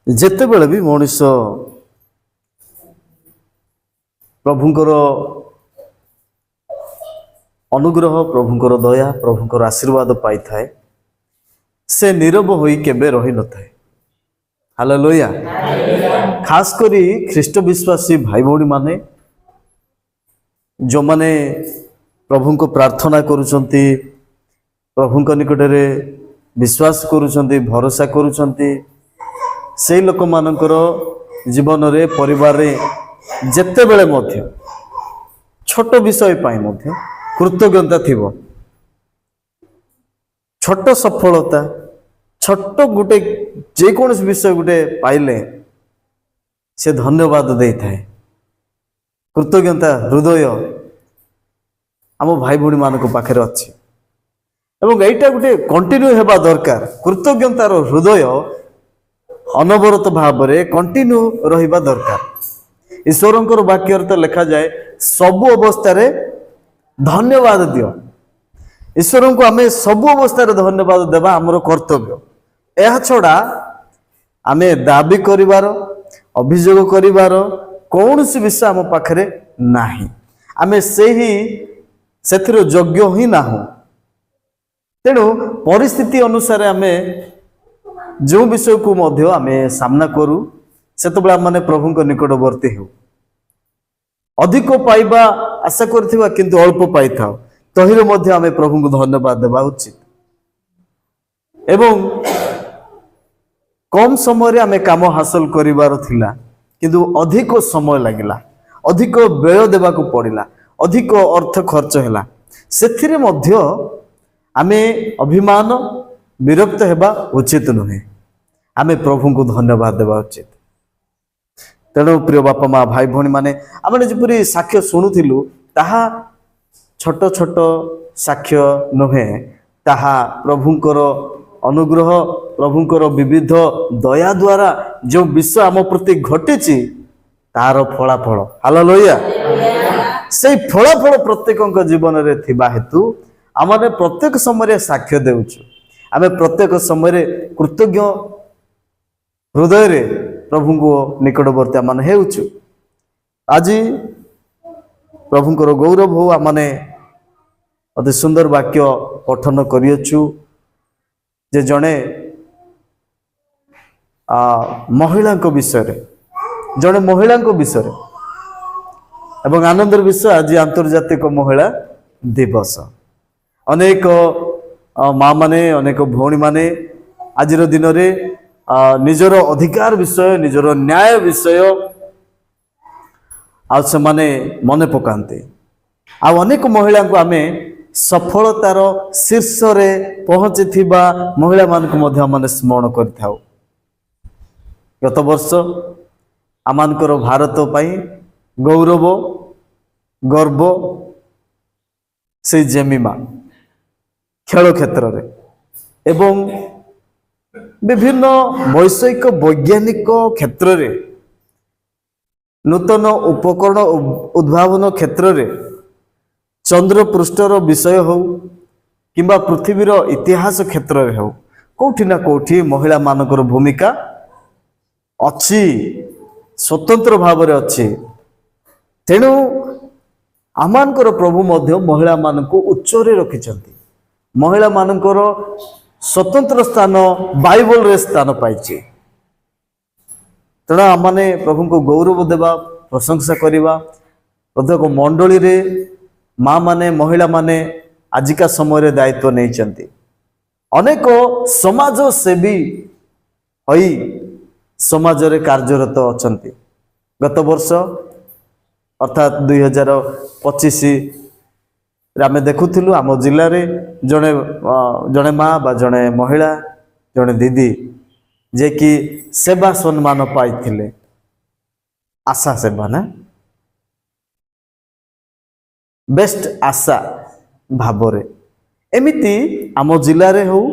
ଯେତେବେଳେ ବି ମଣିଷ ପ୍ରଭୁଙ୍କର ଅନୁଗ୍ରହ, ପ୍ରଭୁଙ୍କର ଦୟା, ପ୍ରଭୁଙ୍କର ଆଶୀର୍ବାଦ ପାଇଥାଏ, ସେ ନୀରବ ହୋଇ କେବେ ରହିନଥାଏ। ହାଲେଲୁୟା। ଖାସ କରି ଖ୍ରୀଷ୍ଟ ବିଶ୍ୱାସୀ ଭାଇ ଭଉଣୀ ମାନେ, ଯେଉଁମାନେ ପ୍ରଭୁଙ୍କୁ ପ୍ରାର୍ଥନା କରୁଛନ୍ତି, ପ୍ରଭୁଙ୍କ ନିକଟରେ ବିଶ୍ୱାସ କରୁଛନ୍ତି, ଭରସା କରୁଛନ୍ତି, ସେଇ ଲୋକମାନଙ୍କର ଜୀବନରେ, ପରିବାରରେ ଯେତେବେଳେ ମଧ୍ୟ ଛୋଟ ବିଷୟ ପାଇଁ ମଧ୍ୟ କୃତଜ୍ଞତା ଥିବ। ଛୋଟ ସଫଳତା, ଛୋଟ ଗୋଟେ ଯେକୌଣସି ବିଷୟ ଗୋଟେ ପାଇଲେ ସେ ଧନ୍ୟବାଦ ଦେଇଥାଏ। କୃତଜ୍ଞତା ହୃଦୟ ଆମ ଭାଇ ଭଉଣୀ ମାନଙ୍କ ପାଖରେ ଅଛି ଏବଂ ଏଇଟା ଗୋଟେ କଣ୍ଟିନ୍ୟୁ ହେବା ଦରକାର। କୃତଜ୍ଞତାର ହୃଦୟ ଅନବରତ ଭାବରେ କଣ୍ଟିନ୍ୟୁ ରହିବା ଦରକାର। ଈଶ୍ୱରଙ୍କର ବାକ୍ୟରେ ତ ଲେଖାଯାଏ, ସବୁ ଅବସ୍ଥାରେ ଧନ୍ୟବାଦ ଦିଅ। ଈଶ୍ୱରଙ୍କୁ ଆମେ ସବୁ ଅବସ୍ଥାରେ ଧନ୍ୟବାଦ ଦେବା ଆମର କର୍ତ୍ତବ୍ୟ। ଏହା ଛଡ଼ା ଆମେ ଦାବି କରିବାର, ଅଭିଯୋଗ କରିବାର କୌଣସି ବିଷୟ ଆମ ପାଖରେ ନାହିଁ। ଆମେ ସେଥିର ଯୋଗ୍ୟ ହିଁ ନାହୁଁ। ତେଣୁ ପରିସ୍ଥିତି ଅନୁସାରେ ଆମେ ଯେଉଁ ବିଷୟକୁ ମଧ୍ୟ ଆମେ ସାମ୍ନା କରୁ, ସେତେବେଳେ ଆମେ ପ୍ରଭୁଙ୍କ ନିକଟବର୍ତ୍ତୀ ହେଉ। ଅଧିକ ପାଇବା ଆଶା କରିଥିବା କିନ୍ତୁ ଅଳ୍ପ ପାଇଥାଉ, ତହିଁରେ ମଧ୍ୟ ଆମେ ପ୍ରଭୁଙ୍କୁ ଧନ୍ୟବାଦ ଦେବା ଉଚିତ। ଏବଂ କମ ସମୟରେ ଆମେ କାମ ହାସଲ କରିବାର ଥିଲା, କିନ୍ତୁ ଅଧିକ ସମୟ ଲାଗିଲା, ଅଧିକ ବ୍ୟୟ ଦେବାକୁ ପଡ଼ିଲା, ଅଧିକ ଅର୍ଥ ଖର୍ଚ୍ଚ ହେଲା, ସେଥିରେ ମଧ୍ୟ ଆମେ ଅଭିମାନ, ବିରକ୍ତ ହେବା ଉଚିତ ନୁହେଁ। ଆମେ ପ୍ରଭୁଙ୍କୁ ଧନ୍ୟବାଦ ଦେବା ଉଚିତ। ତେଣୁ ପ୍ରିୟ ବାପା ମା, ଭାଇ ଭଉଣୀ ମାନେ, ଆମେ ଯେପରି ସାକ୍ଷ୍ୟ ଶୁଣୁଥିଲୁ, ତାହା ଛୋଟ ଛୋଟ ସାକ୍ଷ୍ୟ ନୁହେଁ, ତାହା ପ୍ରଭୁଙ୍କର ଅନୁଗ୍ରହ, ପ୍ରଭୁଙ୍କର ବିବିଧ ଦୟା ଦ୍ୱାରା ଯେଉଁ ବିଷୟ ଆମ ପ୍ରତି ଘଟିଛି ତାହାର ଫଳାଫଳ। ହାଲେଲୁୟା। ସେଇ ଫଳାଫଳ ପ୍ରତ୍ୟେକଙ୍କ ଜୀବନରେ ଥିବା ହେତୁ ଆମେ ପ୍ରତ୍ୟେକ ସମୟରେ ସାକ୍ଷ୍ୟ ଦେଉଛୁ। ଆମେ ପ୍ରତ୍ୟେକ ସମୟରେ କୃତଜ୍ଞ ହୃଦୟରେ ପ୍ରଭୁଙ୍କ ନିକଟବର୍ତ୍ତୀ ଆମେ ହେଉଛୁ। ଆଜି ପ୍ରଭୁଙ୍କର ଗୌରବ ହଉ, ଆମେ ଅତି ସୁନ୍ଦର ବାକ୍ୟ ପଠନ କରିଅଛୁ ଯେ ଜଣେ ମହିଳାଙ୍କ ବିଷୟରେ, ଏବଂ ଆନନ୍ଦର ବିଷୟ ଆଜି ଆନ୍ତର୍ଜାତିକ ମହିଳା ଦିବସ। ଅନେକ ମା ମାନେ, ଅନେକ ଭଉଣୀ ମାନେ ଆଜିର ଦିନରେ ନିଜର ଅଧିକାର ବିଷୟ, ନିଜର ନ୍ୟାୟ ବିଷୟ ଆଉ ସେମାନେ ମନେ ପକାନ୍ତି। ଆଉ ଅନେକ ମହିଳାଙ୍କୁ ଆମେ ସଫଳତାର ଶୀର୍ଷରେ ପହଞ୍ଚିଥିବା ମହିଳାମାନଙ୍କୁ ମଧ୍ୟ ଆମେ ସ୍ମରଣ କରିଥାଉ। ଗତ ବର୍ଷ ଆମମାନଙ୍କର ଭାରତ ପାଇଁ ଗୌରବ, ଗର୍ବ ସେଇ ଜେମିମା ଖେଳ କ୍ଷେତ୍ରରେ ଏବଂ ବିଭିନ୍ନ ବୈଷୟିକ ବୈଜ୍ଞାନିକ କ୍ଷେତ୍ରରେ, ନୂତନ ଉପକରଣ ଉଦ୍ଭାବନ କ୍ଷେତ୍ରରେ, ଚନ୍ଦ୍ର ପୃଷ୍ଠର ବିଷୟ ହେଉ କିମ୍ବା ପୃଥିବୀର ଇତିହାସ କ୍ଷେତ୍ରରେ ହେଉ, କୋଉଠି ନା କୋଉଠି ମହିଳାମାନଙ୍କର ଭୂମିକା ଅଛି, ସ୍ୱତନ୍ତ୍ର ଭାବରେ ଅଛି। ତେଣୁ ଆମମାନଙ୍କର ପ୍ରଭୁ ମଧ୍ୟ ମହିଳାମାନଙ୍କୁ ଉଚ୍ଚରେ ରଖିଛନ୍ତି। ମହିଳାମାନଙ୍କର ସ୍ୱତନ୍ତ୍ର ସ୍ଥାନ ବାଇବଲରେ ସ୍ଥାନ ପାଇଛି। ତେଣୁ ଆମମାନେ ପ୍ରଭୁଙ୍କୁ ଗୌରବ ଦେବା, ପ୍ରଶଂସା କରିବା। ପ୍ରତ୍ୟେକ ମଣ୍ଡଳୀରେ ମା ମାନେ, ମହିଳାମାନେ ଆଜିକା ସମୟରେ ଦାୟିତ୍ୱ ନେଇଛନ୍ତି। ଅନେକ ସମାଜ ସେବୀ ହୋଇ ସମାଜରେ କାର୍ଯ୍ୟରତ ଅଛନ୍ତି। ଗତ ବର୍ଷ ଅର୍ଥାତ୍ 2025 ଆମେ ଦେଖୁଥିଲୁ ଆମ ଜିଲ୍ଲାରେ ଜଣେ ମା ବା ଜଣେ ମହିଳା, ଜଣେ ଦିଦି ଯେ କି ସେବା ସମ୍ମାନ ପାଇଥିଲେ। ଆଶା ସେବା ନା ବେଷ୍ଟ ଆଶା ଭାବରେ। ଏମିତି ଆମ ଜିଲ୍ଲାରେ ହଉ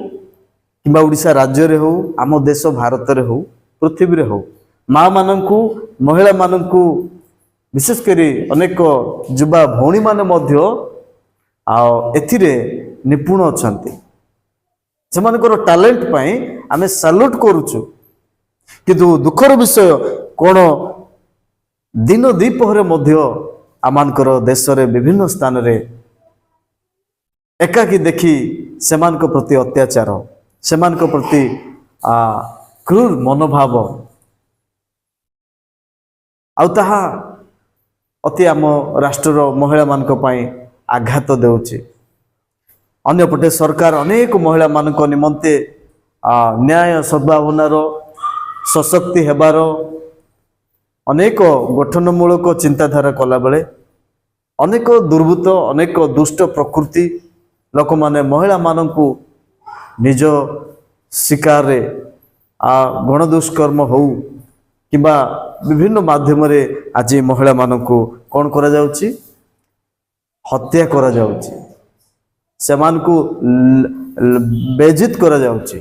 କିମ୍ବା ଓଡ଼ିଶା ରାଜ୍ୟରେ ହଉ, ଆମ ଦେଶ ଭାରତରେ ହଉ, ପୃଥିବୀରେ ହଉ, ମା ମାନଙ୍କୁ, ମହିଳାମାନଙ୍କୁ, ବିଶେଷ କରି ଅନେକ ଯୁବା ଭଉଣୀମାନେ ମଧ୍ୟ ଆଉ ଏଥିରେ ନିପୁଣ ଅଛନ୍ତି। ସେମାନଙ୍କର ଟ୍ୟାଲେଣ୍ଟ ପାଇଁ ଆମେ ସାଲ୍ୟୁଟ୍ କରୁଛୁ। କିନ୍ତୁ ଦୁଃଖର ବିଷୟ କ'ଣ, ଦିନ ଦ୍ୱିପହରେ ମଧ୍ୟ ଆମମାନଙ୍କର ଦେଶରେ ବିଭିନ୍ନ ସ୍ଥାନରେ ଏକାକୀ ଦେଖି ସେମାନଙ୍କ ପ୍ରତି ଅତ୍ୟାଚାର, ସେମାନଙ୍କ ପ୍ରତି କ୍ରୁର ମନୋଭାବ, ଆଉ ତାହା ଅତି ଆମ ରାଷ୍ଟ୍ରର ମହିଳାମାନଙ୍କ ପାଇଁ ଆଘାତ ଦେଉଛି। ଅନ୍ୟପଟେ ସରକାର ଅନେକ ମହିଳାମାନଙ୍କ ନିମନ୍ତେ ନ୍ୟାୟ ସଦ୍ଭାବନାର, ସଶକ୍ତି ହେବାର ଅନେକ ଗଠନମୂଳକ ଚିନ୍ତାଧାରା କଲାବେଳେ ଅନେକ ଦୁର୍ବୃତ୍ତ, ଅନେକ ଦୁଷ୍ଟ ପ୍ରକୃତି ଲୋକମାନେ ମହିଳାମାନଙ୍କୁ ନିଜ ଶିକାରରେ ଗଣଦୁଷ୍କର୍ମ ହଉ କିମ୍ବା ବିଭିନ୍ନ ମାଧ୍ୟମରେ ଆଜି ମହିଳାମାନଙ୍କୁ କ'ଣ କରାଯାଉଛି? ହତ୍ୟା କରାଯାଉଛି, ସେମାନଙ୍କୁ ବେଜିତ କରାଯାଉଛି।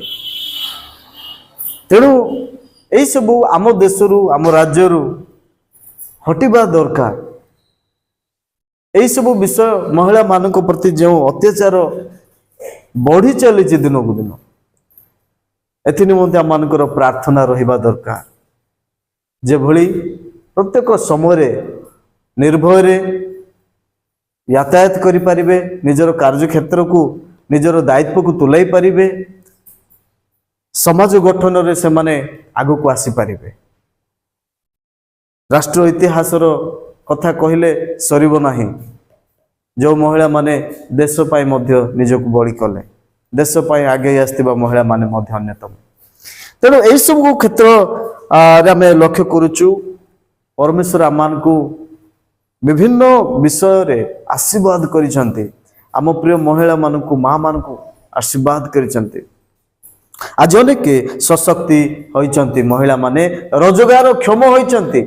ତେଣୁ ଏଇସବୁ ଆମ ଦେଶରୁ, ଆମ ରାଜ୍ୟରୁ ହଟିବା ଦରକାର। ଏଇସବୁ ବିଷୟ ମହିଳାମାନଙ୍କ ପ୍ରତି ଯେଉଁ ଅତ୍ୟାଚାର ବଢ଼ି ଚାଲିଛି ଦିନକୁ ଦିନ, ଏଥି ନିମନ୍ତେ ଆମମାନଙ୍କର ପ୍ରାର୍ଥନା ରହିବା ଦରକାର, ଯେଭଳି ପ୍ରତ୍ୟେକ ସମୟରେ ନିର୍ଭୟରେ ଯାତାୟାତ କରିପାରିବେ, ନିଜର କାର୍ଯ୍ୟକ୍ଷେତ୍ରକୁ, ନିଜର ଦାୟିତ୍ୱକୁ ତୁଲାଇ ପାରିବେ, ସମାଜ ଗଠନରେ ସେମାନେ ଆଗକୁ ଆସିପାରିବେ। ରାଷ୍ଟ୍ର ଇତିହାସର କଥା କହିଲେ ସରିବ ନାହିଁ। ଯେଉଁ ମହିଳାମାନେ ଦେଶ ପାଇଁ ମଧ୍ୟ ନିଜକୁ ବଳି କଲେ, ଦେଶ ପାଇଁ ଆଗେଇ ଆସିଥିବା ମହିଳାମାନେ ମଧ୍ୟ ଅନ୍ୟତମ। ତେଣୁ ଏହିସବୁ କ୍ଷେତ୍ରରେ ଆମେ ଲକ୍ଷ୍ୟ କରୁଛୁ, ପରମେଶ୍ୱର ଆମମାନଙ୍କୁ ବିଭିନ୍ନ ବିଷୟରେ ଆଶୀର୍ବାଦ କରିଛନ୍ତି। ଆମ ପ୍ରିୟ ମହିଳାମାନଙ୍କୁ, ମାଆମାନଙ୍କୁ ଆଶୀର୍ବାଦ କରିଛନ୍ତି। ଆଜି ଅନେକ ସଶକ୍ତି ହୋଇଛନ୍ତି ମହିଳାମାନେ, ରୋଜଗାରକ୍ଷମ ହୋଇଛନ୍ତି।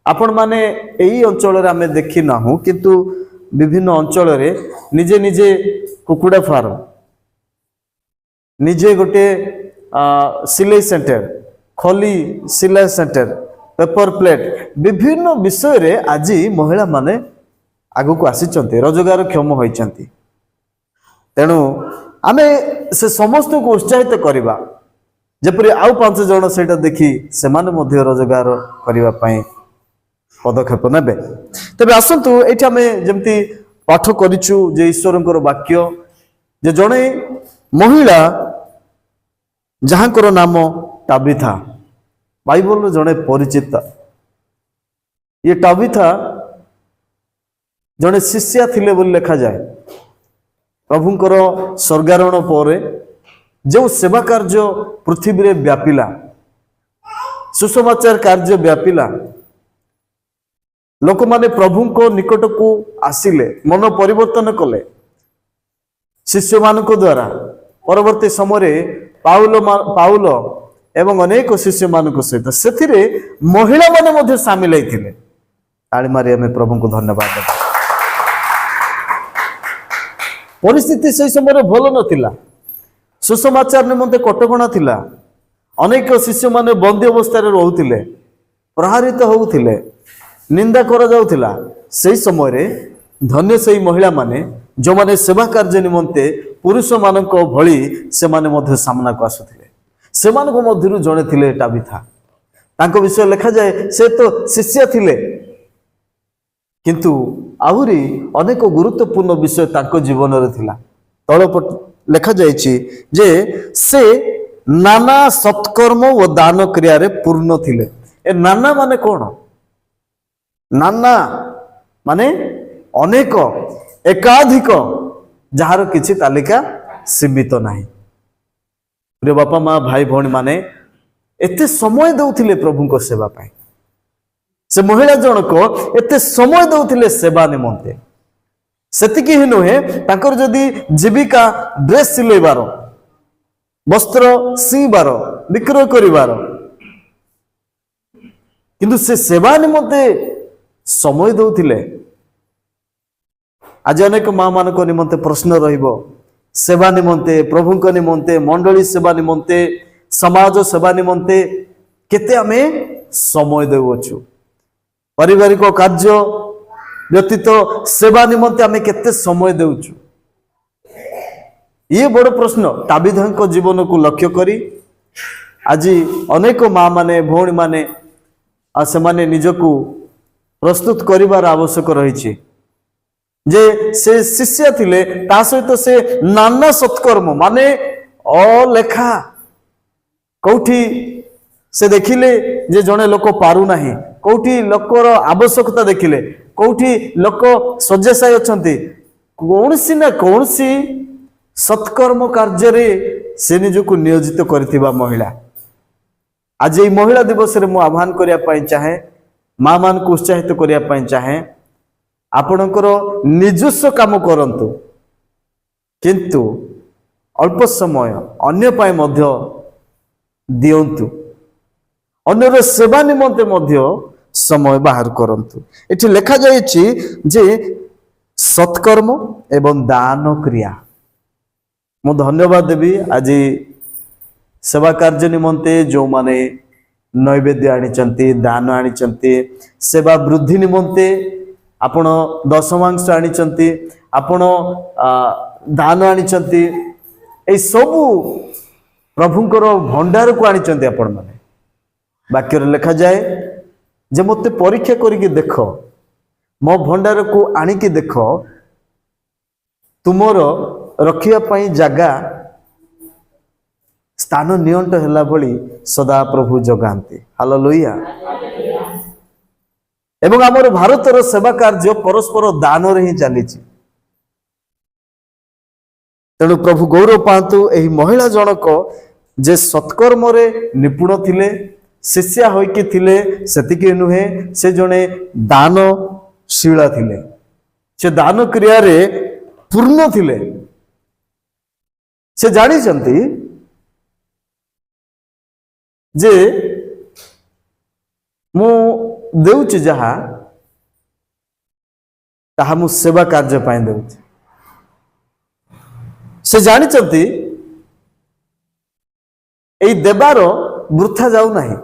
ଆପଣମାନେ ଏଇ ଅଞ୍ଚଳରେ ଆମେ ଦେଖିନାହୁଁ, କିନ୍ତୁ ବିଭିନ୍ନ ଅଞ୍ଚଳରେ ନିଜେ ନିଜେ କୁକୁଡ଼ା ଫାର୍ମ, ନିଜେ ଗୋଟିଏ ସିଲେଇ ସେଣ୍ଟର, ଖଲି ସିଲେଇ ସେଣ୍ଟର, ପେପର ପ୍ଲେଟ୍, ବିଭିନ୍ନ ବିଷୟରେ ଆଜି ମହିଳାମାନେ ଆଗକୁ ଆସିଛନ୍ତି, ରୋଜଗାରକ୍ଷମ ହୋଇଛନ୍ତି। ତେଣୁ ଆମେ ସେ ସମସ୍ତଙ୍କୁ ଉତ୍ସାହିତ କରିବା, ଯେପରି ଆଉ 5 ଜଣ ସେଇଟା ଦେଖି ସେମାନେ ମଧ୍ୟ ରୋଜଗାର କରିବା ପାଇଁ ପଦକ୍ଷେପ ନେବେ। ତେବେ ଆସନ୍ତୁ, ଏଇଠି ଆମେ ଯେମିତି ପାଠ କରିଛୁ ଯେ ଈଶ୍ୱରଙ୍କର ବାକ୍ୟ, ଯେ ଜଣେ ମହିଳା ଯାହାଙ୍କର ନାମ ଟାବିଥା, ବାଇବଲର ଜଣେ ପରିଚିତ। ଇଏ ଟାବିଥା ଜଣେ ଶିଷ୍ୟା ଥିଲେ ବୋଲି ଲେଖାଯାଏ। ପ୍ରଭୁଙ୍କର ସ୍ୱର୍ଗାରୋହଣ ପରେ ଯେଉଁ ସେବା କାର୍ଯ୍ୟ ପୃଥିବୀରେ ବ୍ୟାପିଲା, ସୁସମାଚାର କାର୍ଯ୍ୟ ବ୍ୟାପିଲା, ଲୋକମାନେ ପ୍ରଭୁଙ୍କ ନିକଟକୁ ଆସିଲେ, ମନ ପରିବର୍ତ୍ତନ କଲେ ଶିଷ୍ୟମାନଙ୍କ ଦ୍ୱାରା। ପରବର୍ତ୍ତୀ ସମୟରେ ପାଉଲ ଏବଂ ଅନେକ ଶିଷ୍ୟମାନଙ୍କ ସହିତ ସେଥିରେ ମହିଳାମାନେ ମଧ୍ୟ ସାମିଲ ହେଇଥିଲେ। ତାଳି ମାରି ଆମେ ପ୍ରଭୁଙ୍କୁ ଧନ୍ୟବାଦ ଦେବା। ପରିସ୍ଥିତି ସେହି ସମୟରେ ଭଲ ନଥିଲା, ସୁସମାଚାର ନିମନ୍ତେ କଟକଣା ଥିଲା, ଅନେକ ଶିଷ୍ୟମାନେ ବନ୍ଦୀ ଅବସ୍ଥାରେ ରହୁଥିଲେ, ପ୍ରହାରିତ ହେଉଥିଲେ, ନିନ୍ଦା କରାଯାଉଥିଲା। ସେହି ସମୟରେ ଧନ୍ୟ ସେହି ମହିଳାମାନେ ଯେଉଁମାନେ ସେବା କାର୍ଯ୍ୟ ନିମନ୍ତେ ପୁରୁଷମାନଙ୍କ ଭଳି ସେମାନେ ମଧ୍ୟ ସାମ୍ନାକୁ ଆସୁଥିଲେ। ସେମାନଙ୍କ ମଧ୍ୟରୁ ଜଣେ ଥିଲେ ଟାବିଥା। ତାଙ୍କ ବିଷୟ ଲେଖାଯାଏ ସେ ତ ଶିଷ୍ୟା ଥିଲେ, କିନ୍ତୁ ଆହୁରି ଅନେକ ଗୁରୁତ୍ୱପୂର୍ଣ୍ଣ ବିଷୟ ତାଙ୍କ ଜୀବନରେ ଥିଲା। ତଳପଟ ଲେଖାଯାଇଛି ଯେ ସେ ନାନା ସତ୍କର୍ମ ଓ ଦାନ କ୍ରିୟାରେ ପୂର୍ଣ୍ଣ ଥିଲେ। ଏ ନାନା ମାନେ କ'ଣ? ନାନା ମାନେ ଅନେକ, ଏକାଧିକ, ଯାହାର କିଛି ତାଲିକା ସୀମିତ ନାହିଁ। ପ୍ରିୟ ବାପା ମା, ଭାଇ ଭଉଣୀ ମାନେ ଏତେ ସମୟ ଦେଉଥିଲେ ପ୍ରଭୁଙ୍କ ସେବା ପାଇଁ। ସେ ମହିଳା ଜଣକ ଏତେ ସମୟ ଦେଉଥିଲେ ସେବା ନିମନ୍ତେ। ସେତିକି ହିଁ ନୁହେଁ, ତାଙ୍କର ଯଦି ଜୀବିକା ଡ୍ରେସ୍ ସିଲେଇବାର, ବସ୍ତ୍ର ସିଇବାର, ବିକ୍ରୟ କରିବାର, କିନ୍ତୁ ସେ ସେବା ନିମନ୍ତେ ସମୟ ଦେଉଥିଲେ। ଆଜି ଅନେକ ମା ମାନଙ୍କ ନିମନ୍ତେ ପ୍ରଶ୍ନ ରହିବ, ସେବା ନିମନ୍ତେ, ପ୍ରଭୁଙ୍କ ନିମନ୍ତେ, ମଣ୍ଡଳୀ ସେବା ନିମନ୍ତେ, ସମାଜ ସେବା ନିମନ୍ତେ କେତେ ଆମେ ସମୟ ଦେଉଅଛୁ? ପାରିବାରିକ କାର୍ଯ୍ୟ ବ୍ୟତୀତ ସେବା ନିମନ୍ତେ ଆମେ କେତେ ସମୟ ଦେଉଛୁ? ଇଏ ବଡ଼ ପ୍ରଶ୍ନ। ଟାବିଥାଙ୍କ ଜୀବନକୁ ଲକ୍ଷ୍ୟ କରି आज अनेक माँ माने भौणी माने से माने निजकू प्रस्तुत करिवार आवश्यक रही जे से शिष्य थिले ता सहित से नाना सत्कर्म माने अलेखा कौठी से देखिले जे जने लोक पारु नाही कौठी लोकर आवश्यकता देखिले कौठी लोक सज्जसाई अछंती कौनसी ना कौनसी सत्कर्म कार्य रे से निजको नियोजित करथिबा महिला आज ये महिला दिवस रे मु आह्वान करिया पई चाहे माँ मान को उत्साहित करिया पई चाहे आपणकर निजस्व काम करंतु किंतु अल्प समय अन्य पाए मध्य दियंतु अन्यर सेवा निमंते मध्य समय बाहर करंतु। एठी लिखा जायछि जे सत्कर्म एवं दान क्रिया मु धन्यवाद देवी आज सेवा कार्य निमंते जो माने नैवेद्य आनिचंती दान आनिचंती सेवा वृद्धि निमंते आपण दशमांश आनिचंती आपण दान आनिचंती ए सबु प्रभुंकर भंडार को आनिचंती आपण माने वाक्य लिखा जाए जे मते परीक्षा करिके देख मो भंडार को आनिकी देख तुमर रखिया पई जगह स्थान नियंट हैला भली सदा प्रभु जगांती हालेलुया। एवं आमर भारतर सेवा कार्य परस्पर दान रे ही चली तेणु प्रभु गौरव पातु एही महिला जनक जे सत्कर्म रे निपुण थिले शिष्या होइके थिले सेतिके नुहे से जने दानशीला थिले से दान क्रिया रे पूर्ण थिले से जानी चंती जे मु देउछि जहा ताहा मु सेवा कार्य पाए देउछि से जानी चंती एई देबार वृथा जाऊ नाही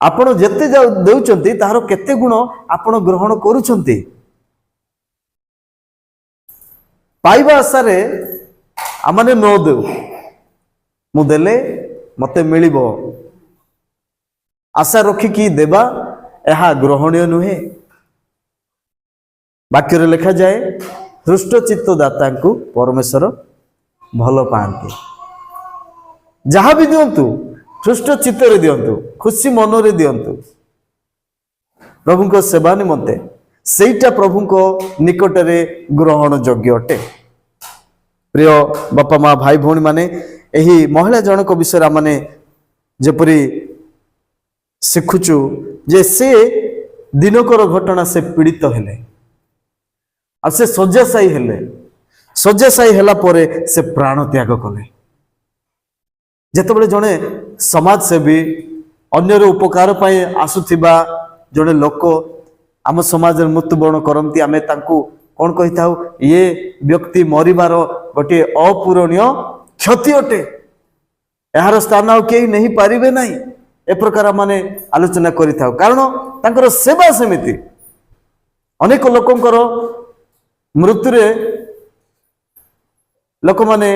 आपण जेते जाऊ देउचंती ताहार केते गुण आपण ग्रहण करूचंती पाइबा आशारे आमाने न देउ मु देले मते मिलिबो आशा रखिकी देवा यह ग्रहणीय नुहे वाक्य लिखा जाए हृष्ट चित्त दाता को परमेश्वर भल पाती जहाँ भी दिंतु हृष्ट चित्त रे दिंतु खुशी मन रे दिंतु प्रभु को सेवा निमंते सेटा प्रभु को निकट रे ग्रहण योग्य अटे। प्रिय बापा माँ भाई भौणी माने एही महिला जनक विषय माने जेपरी शिखुचु जे से दिनकर घटना से पीड़ित हेले आ से शय्याशायी हेला परे से प्राण त्याग कले जेतेबेले जने समाज सेवी अन्यर उपकार पाई आसुथिबा जने लोक आम समाज मृत्युवरण करती आमे तांकु कौन कही था ये व्यक्ति मरिबार गोटे अपूरणीय क्षति अटे यार स्थान आ कहीं नहीं पारिबे नहीं ए प्रकार माने आलोचना करि थाउ कारण तांकर सेवा समिति अनेक लोकंकर मृत्यु रे लोक माने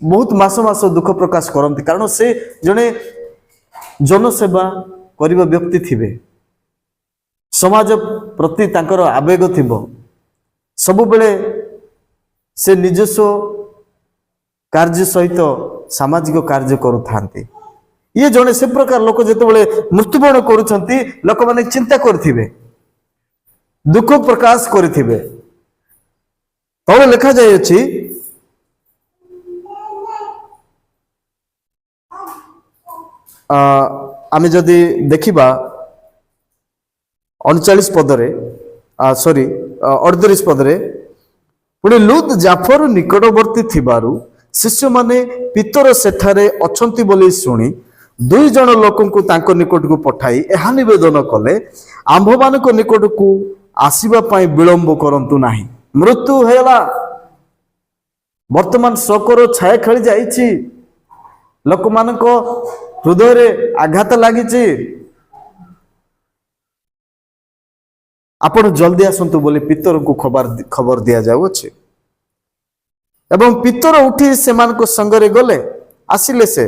बहुत मास मास दुख प्रकाश करती कारण से जने जनसेवा करिबा व्यक्ति थिबे समाज प्रति तांकर आवेग थिबो सबु बेले से निजस्व कार्य सहित सामाजिक कार्य करुथांती ये जने से प्रकार लोक जेतेबेले मृत्युवरण करूछंती लोक माने चिंता करथिबे दुख प्रकाश करथिबे तळे लिखा जाय अछि आमे जदि देखिबा 39 पदरे सॉरी 38 पदरे पुणे लूत जाफर निकटवर्ती थिबारु शिष्य माने पितर सेठारे अछंती बोली सुनी दुई जन लोकन को तांको निकट को पठाई एहा निवेदन कले आंभ मानक निकट को आसीबा पाई विलंब करंतु नाही मृत्यु हेला वर्तमान शोकर छाया खेली जाइछि लोक मानक हृदय रे आघात लागिछि आपण जल्दी आसंतु बोली पितर को खबर दिया जाउ अछि एवं पितर उठी सेमान को संगरे गले आसिले से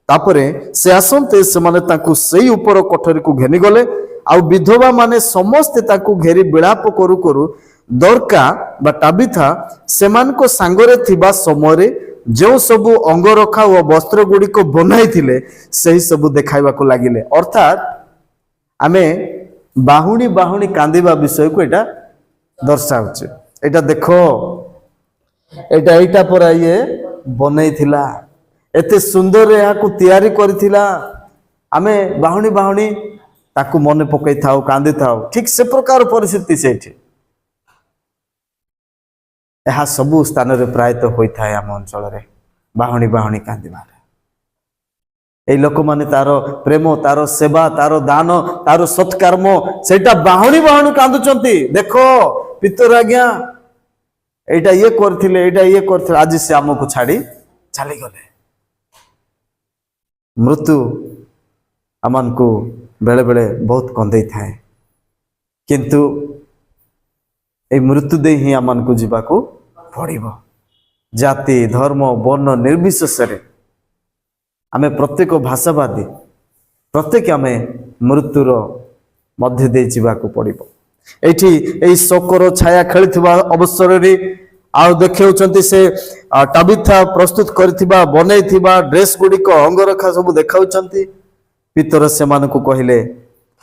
तापरे से आसंते से माने ताकू सही ऊपर कोठरी को घेनी गले आ विधवा माने समस्ते ताकू घेरी विलाप करू करू दरका बा टाबिथा सेमान को सांगरे थिबा समरे जो सबु अंगरखा और वस्त्र गुड़ी को बनाई थिले सही सबु देखाइबा को लागिले। अर्थात आमे बाहुणी बाहुणी कांदिबा विषय को एटा दर्शाउचे। एटा देखो एटा एटा पर ये बनई थिला एते सुंदर यहाँ को तैयारी करथिला आमे बाहुणी बाहुणी ताकू मने पकई थाओ कांदी थाओ ठीक से प्रकार परिस्थिति सेठी यह सबु स्थान रे प्रायतः होता है आम अंचल रे बाहुणी बाहुणी कांदिबार ए लोक माने तारो प्रेम तारो सेवा तारो दान तारो सत्कर्म सेटा बाहुणी बाहुणी कांदुचंती देखो पितर आज्ञा एटा ये करथिले आज से आमको छाड़ी चली गले। मृत्यु आमान को बेले बेले बहुत कंदे थाए किंतु ए मृत्यु दे ही आमान को जीवा को पड़िबो। जाति धर्म वर्ण निर्विशेष आमे प्रत्येक भाषावादी प्रत्येक आमे मृत्युर मध्य दे जीवा को पड़िबो। एठी एई शोकर छाया खेलिथिबा अवसर रे आउ देखौचंती से टाबिथा प्रस्तुत करथिबा बनैथिबा ड्रेस गुडी को अंगरखा सब देखाउचंती। पितर से मान को कहिले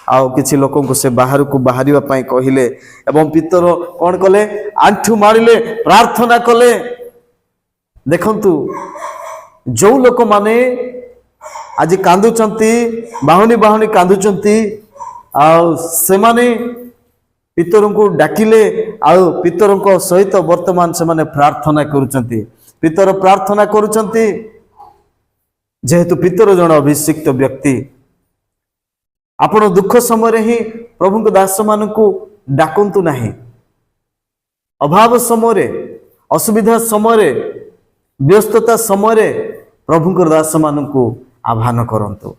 आउ किछि लोकों को से बाहर को बाहरिबा पई कहिले एवं पितर कोन कले आंठु मारिले प्रार्थना कले। देखंतु जो लोक माने आज कांदुचंती बाहुनी बाहुनी कांदुचंती आउ से माने पितर को डाकिले आउ पितर को सहित वर्तमान से माने प्रार्थना करूचंती। पितर प्रार्थना करूचंती जेहेतु पितर जन अभिषिक्त व्यक्ति आपण दुख समय ही प्रभु को दास मान को डाकंतु नहीं। अभाव समय असुविधा समय व्यस्तता समय प्रभु को दास मान को आह्वान करंतु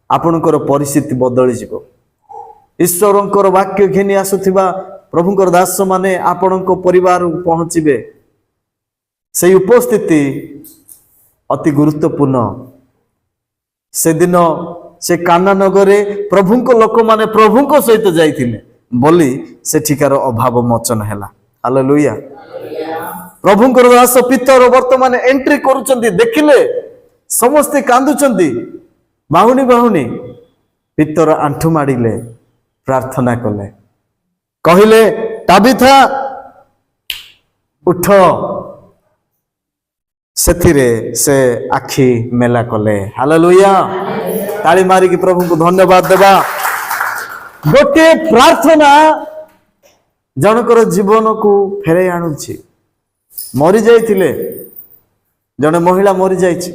आपणकर परिस्थिति बदली जीवो। ईश्वरंकर वाक्य घेनी आसुथिबा प्रभुकर दास माने आपणको परिवार पहुँचबे से उपस्थिति अति गुरुत्वपूर्ण। से दिन से काना नगरे प्रभुको लोक माने प्रभुको सहित जाइथिले बोली सेठिकार अभाव मोचन हैला। हालेलुया। प्रभुकर दास पितर वर्तमान एंट्री करूचंती देखिले समस्ते कांदुचंती बाहुनी बाहुनी पितर आंठु माडिले प्रार्थना कले कहिले टाबिथा उठ सेथिरे से आखि मेला कले। हालेलुया। ताली मारी की प्रभु को धन्यवाद देवा। गोटे प्रार्थना जनकर जीवन को फेरे आणुछि। मरी जाइथिले जने महिला मरी जाइछि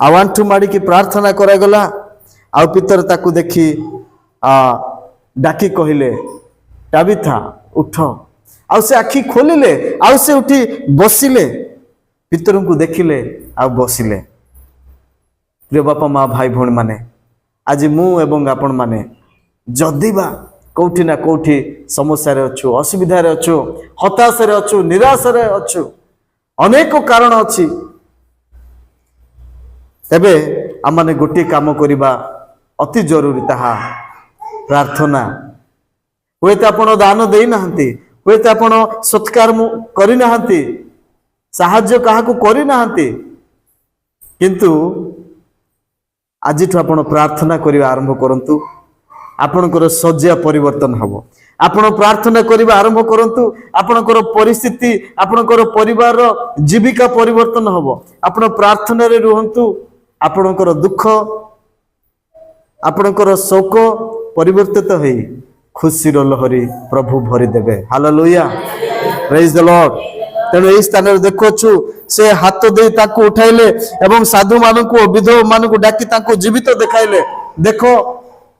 आंठु माड़ी की प्रार्थना करा गला आ पितर ताकू देखी डाकी कहिले टाबिथा उठ आ से आखि खोलिले आ से उठी बसिले पितर को देखिले आ बसिले। प्रिय बापा माँ भाई भौणी माने आज मु एवं आपण माने जदिबा कौठी ना कौठी समस्या रे अछु असुविधा रे अछु हताश रे अछु निराश रे अछु अनेक कारण अछि तबे आमाने गोटे काम करिबा अति जरूरी ताहा प्रार्थना। हुए तो आपण दान देई नाहंती हुए तो आपण सत्कार करि नाहंती साहाय्य काहाकू करि नाहंती किंतु आज आपण प्रार्थना करिबा आरंभ करंतु आपणकर सज्जा परिवर्तन हबो। आपण प्रार्थना करिबा आरंभ करंतु आपणकर परिस्थिति आपणकर परिवार जीविका परिवर्तन हबो। आपण प्रार्थना रे रुहंतु आपणकर दुख आपणकर शोक परिवर्तित होई खुशीर लहरी प्रभु भरी देबे। हालेलुया। Praise the Lord. तेणु एई स्थान रे देखोछु से हाथ दे ताकू उठाइले एवं साधु मानकू विधव मानकू डाकी ताकू जीवित देखाइले। देखो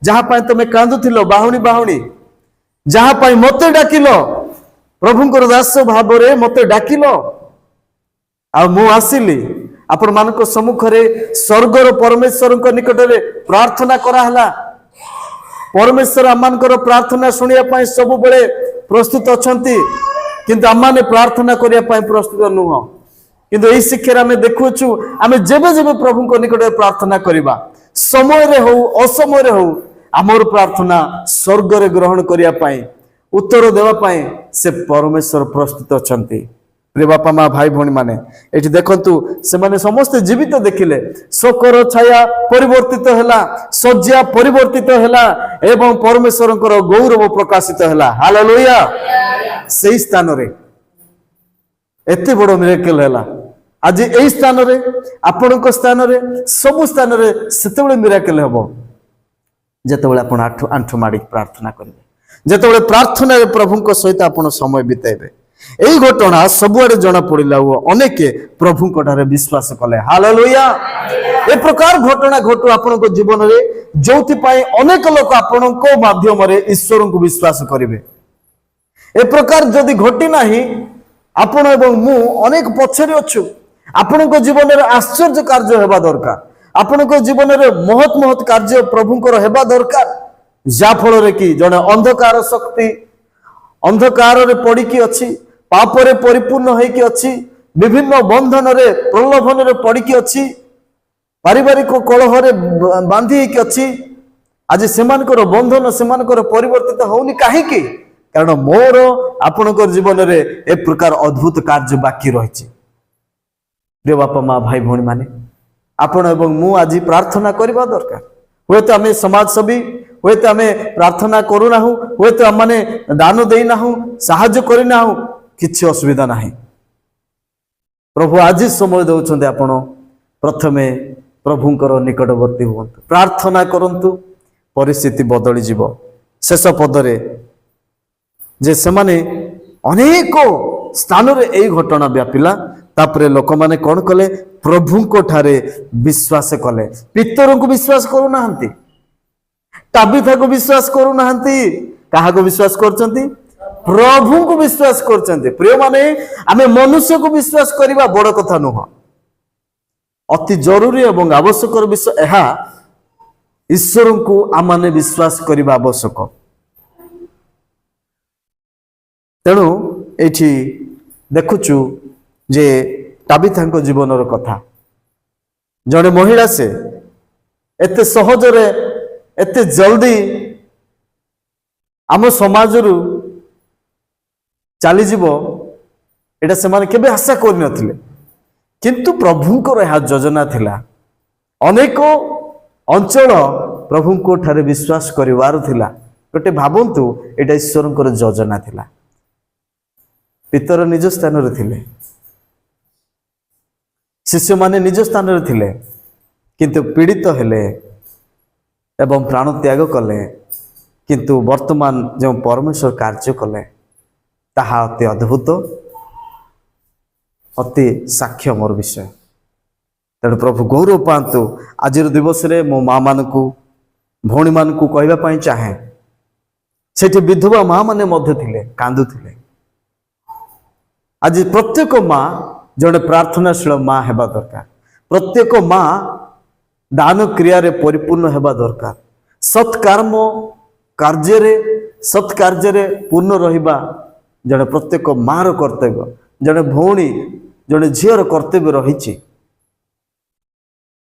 जहाँ पाई तुम कांदुथिलो बाहुणी बाहुणी जहाँ पाई मते डाकिलो प्रभुंकर दास भाव रे मते डाकिलो आ मु आसिली आपण मानक सम्मुख रे स्वर्गर परमेश्वर निकट रे प्रार्थना करा हला। परमेश्वर आमानकर प्रार्थना सुनिया पाई सब बेले प्रस्तुत अछंती किंतु आमाने प्रार्थना करिया पाई प्रस्तुत नुह किंतु यही शिक्षार आम देखुचु आम जेबे जेबे प्रभु निकट प्रार्थना करवा समय हो असमय हो आमर प्रार्थना स्वर्ग रे ग्रहण करने उत्तर देवाई से परमेश्वर प्रस्तुत अच्छा प्रिय बापा माँ भाई भौणी माने ये देखंतु से माने समस्त जीवित देखिले शोकर छाया परिवर्तित हैला सज्जा परिवर्तित हैला एवं परमेश्वरंकर गौरव प्रकाशित हैला हालेलुया सही स्थान रे एते बड़ मिरेकल हैला आज एई स्थान रे आपनक स्थान रे सब स्थान रे सेतेबेले मिरेकल हेबो जेतेबेले आपण आंठु माडी प्रार्थना करिवे जेतेबेले प्रार्थना रे प्रभुक सहित आपण समय बिताइबे यही घटना सबुआडे जना पड़ा अनेक प्रभु विश्वास कले हालेलुया ए प्रकार घटना घटू आपण जीवन में जो अनेक लोक आपण माध्यम ईश्वर को विश्वास करेंगे ए प्रकार जदि घटी ना आपण एवं मु अनेक पछरे अच्छु आपण जीवन में आश्चर्य कार्य हेबा दरकार आपण जीवन में महत महत कार्य प्रभुंकर हेबा दरकार जा फल कि जड़े अंधकार शक्ति अंधकार रे पड़ी अच्छी पापरे परिपूर्ण होइकी अच्छी विभिन्न बंधन रे प्रलोभन रे पड़ी अच्छी पारिवारिक कलह रे बांधी होइकी अच्छी आज सेमानकर बंधन सेमानकर परिवर्तित होउनी काहे कि कारण मोर आपनकर जीवन रे ए प्रकार अद्भुत कार्य बाकी रहिछि प्रिय बापा माँ भाई भौणी माने आपण एवं मु आज प्रार्थना करबा दरकार हुए तो आमे समाज सेवी हुए तो आमे प्रार्थना करूना हुए तो आम माने दान देना साहाय्य करना किछि असुविधा नाही प्रभु आज समय दउछन्ते आपण प्रथमे प्रभुंकर निकटवर्ती हुअन्तु प्रार्थना करंतु परिस्थिति बदली जीव शेष पदरे जे सेमाने अनेक स्थान रे एई घटना व्यापिला तापरे लोक माने कोन कले प्रभुंको ठारे विश्वास कले पितरों को विश्वास करू नाहंती ताबिथा को विश्वास करू नाहंती काहा को विश्वास करचंती प्रभु को विश्वास करचंती प्रिय माने आमे मनुष्य को विश्वास करिबा बड़ कथा नुह अति जरूरी एवं आवश्यक विषय एहा ईश्वर को आमाने विश्वास करिबा आवश्यक तेणु एठी देखुचु जे ताबिथांको जीवनर कथा जड़े महिला से एते सहजरे एते जल्दी आम समाज रु चली जीवो एटा से माने केबे आशा कर नथिले किंतु प्रभुंकर यह योजना थिला अनेक अंचल प्रभुंको ठारे विश्वास करिवार थिला गोटे भाबंतु एटा ईश्वरंकर योजना थिला पितर निज स्थान रे थिले शिष्य माने निज स्थान रे थिले किंतु पीड़ित हेले एवं प्राण त्याग कले किंतु वर्तमान जो परमेश्वर कार्य कले ताहा अति अद्भुत अति साक्ष्य मोर विषय तेणु प्रभु गौरव पातु आज दिवस रे मो माँ मान को भौणी मान को कहवाई चाहे सेठी विधवा माँ माने मध्य थिले कांदु थिले आज प्रत्येक माँ जड़े प्रार्थनाशील माँ हेबा दरकार प्रत्येक माँ दान क्रिया रे परिपूर्ण हेबा दरकार सत्कर्म सत्कार्य रे पूर्ण रहिबा जड़े प्रत्येक माँ रो कर्तव्य जड़े भौणी जड़े झीर कर्तव्य रही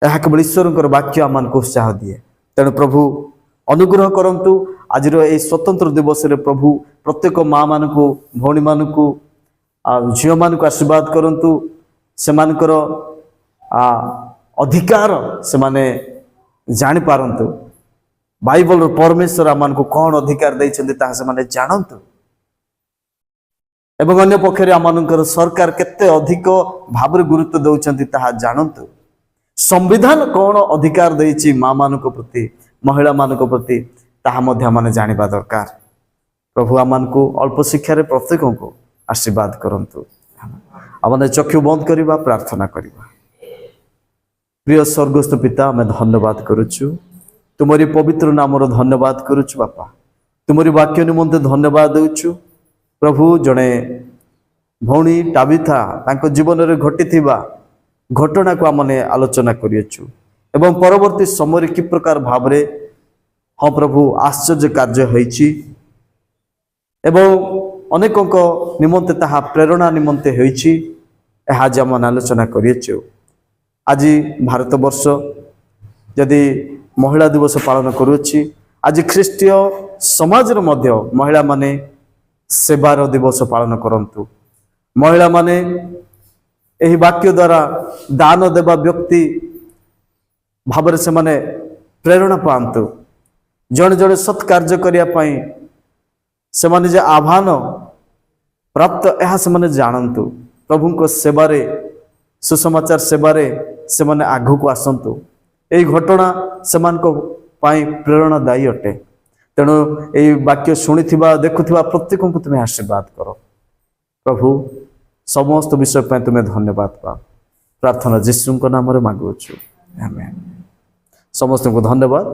केवल ईश्वर वाक्य आम को उत्साह दिए तेणु प्रभु अनुग्रह करंतु आज ये स्वतंत्र दिवस रे प्रभु प्रत्येक माँ मान को भौणी मान को झील मान को आशीर्वाद करंतु सेमानकर अधिकार से माने जानी पारंतु बाइबल परमेश्वर आम को कौन अधिकार देइछन्ति ताहा से माने जानंतु एवं अन्य पक्षरे आमनकर सरकार केते अधिक भाव गुरुत्व दउछन्ति ताहा जानंतु संविधान कौन अधिकार देइछि माँ मान प्रति महिला मान प्रति ताहा मध्य माने जानिबा दरकार प्रभु आम को अल्प शिक्षा रे प्रत्येक को आशीर्वाद करंतु आमने चक्षु बंद करिबा प्रार्थना करिबा प्रिय स्वर्गस्थ पिता आम धन्यवाद करुचु तुमरी पवित्र नाम धन्यवाद करुचु बापा तुमरी वाक्य निमंते धन्यवाद देउचु प्रभु जड़े भौणी टाबिथा तांको जीवन रे घटिथिबा घटना को आमने आलोचना करियछु एवं परवर्ती समय कि प्रकार भाव रे हाँ प्रभु आश्चर्य कार्य होइछि एवं अनेकों निमंते ताहा प्रेरणा निमंते होइछि आज आम आलोचना करिछु। आज भारतवर्ष यदि महिला दिवस पालन करुछि, आज ख्रीष्टीय समाज मध्य महिला माने सेवार दिवस पालन करंतु। महिला माने एही वाक्य द्वारा दान देवा व्यक्ति भाव से माने प्रेरणा पातु। जड़े जड़े सत्कार्य करने से माने जे आह्वान प्राप्त यह से माने जानतु। प्रभु को सेवारे सुसमाचार सेवारे से माने आगु को आसतु। यही घटना से प्रेरणादायी अटे। तेणु यही वाक्य शुणी देखुवा प्रत्येक को तुम्हें आशीर्वाद कर। प्रभु समस्त विषय पर तुम्हें धन्यवाद पा। प्रार्थना जीशु नाम मांगुछु, आमेन। समस्त को धन्यवाद।